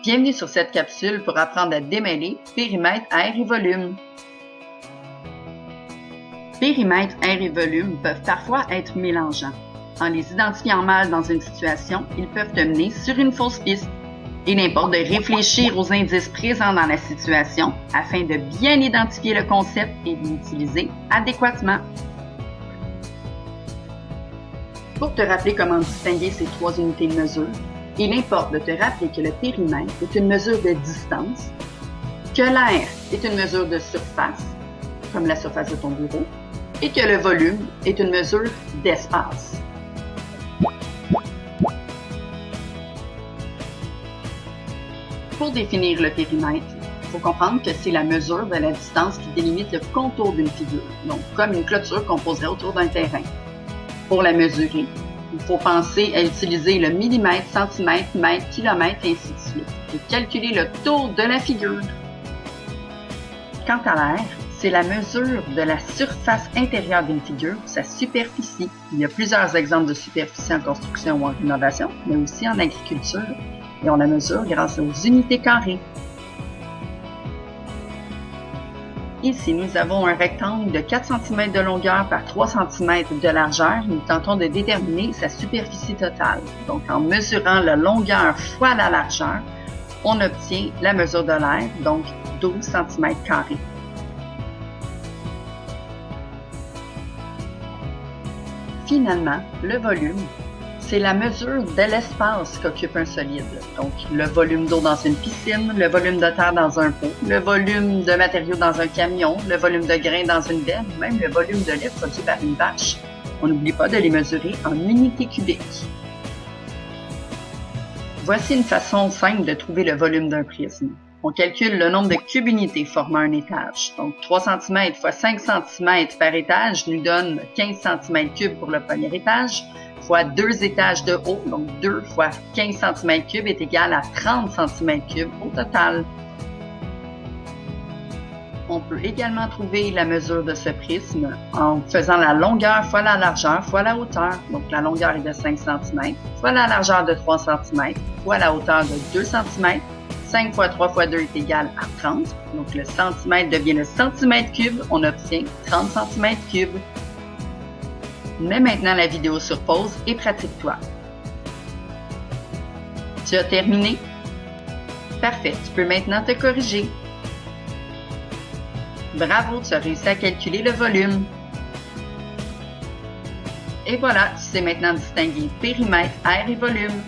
Bienvenue sur cette capsule pour apprendre à démêler périmètre, aire et volume. Périmètre, aire et volume peuvent parfois être mélangeants. En les identifiant mal dans une situation, ils peuvent te mener sur une fausse piste. Il importe de réfléchir aux indices présents dans la situation afin de bien identifier le concept et de l'utiliser adéquatement. Pour te rappeler comment distinguer ces trois unités de mesure, il importe de te rappeler que le périmètre est une mesure de distance, que l'aire est une mesure de surface, comme la surface de ton bureau, et que le volume est une mesure d'espace. Pour définir le périmètre, il faut comprendre que c'est la mesure de la distance qui délimite le contour d'une figure, donc comme une clôture qu'on poserait autour d'un terrain. Pour la mesurer, il faut penser à utiliser le millimètre, centimètre, mètre, kilomètre, et ainsi de suite, et calculer le tour de la figure. Quant à l'aire, c'est la mesure de la surface intérieure d'une figure, sa superficie. Il y a plusieurs exemples de superficie en construction ou en rénovation, mais aussi en agriculture, et on la mesure grâce aux unités carrées. Ici, nous avons un rectangle de 4 cm de longueur par 3 cm de largeur. Nous tentons de déterminer sa superficie totale. Donc, en mesurant la longueur fois la largeur, on obtient la mesure de l'aire, donc 12 cm². Finalement, le volume, c'est la mesure de l'espace qu'occupe un solide. Donc, le volume d'eau dans une piscine, le volume de terre dans un pot, le volume de matériaux dans un camion, le volume de grains dans une benne, même le volume de lait produit par une vache. On n'oublie pas de les mesurer en unités cubiques. Voici une façon simple de trouver le volume d'un prisme. On calcule le nombre de cubes unités formant un étage. Donc, 3 cm fois 5 cm par étage nous donne 15 cm³ pour le premier étage, fois 2 étages de haut, donc 2 fois 15 cm³ est égal à 30 cm³ au total. On peut également trouver la mesure de ce prisme en faisant la longueur fois la largeur fois la hauteur. Donc la longueur est de 5 cm, fois la largeur de 3 cm, fois la hauteur de 2 cm. 5 fois 3 fois 2 est égal à 30. Donc le centimètre devient le centimètre-cube. On obtient 30 cm³. Mets maintenant la vidéo sur pause et pratique-toi. Tu as terminé? Parfait, tu peux maintenant te corriger. Bravo, tu as réussi à calculer le volume. Et voilà, tu sais maintenant distinguer périmètre, aire et volume.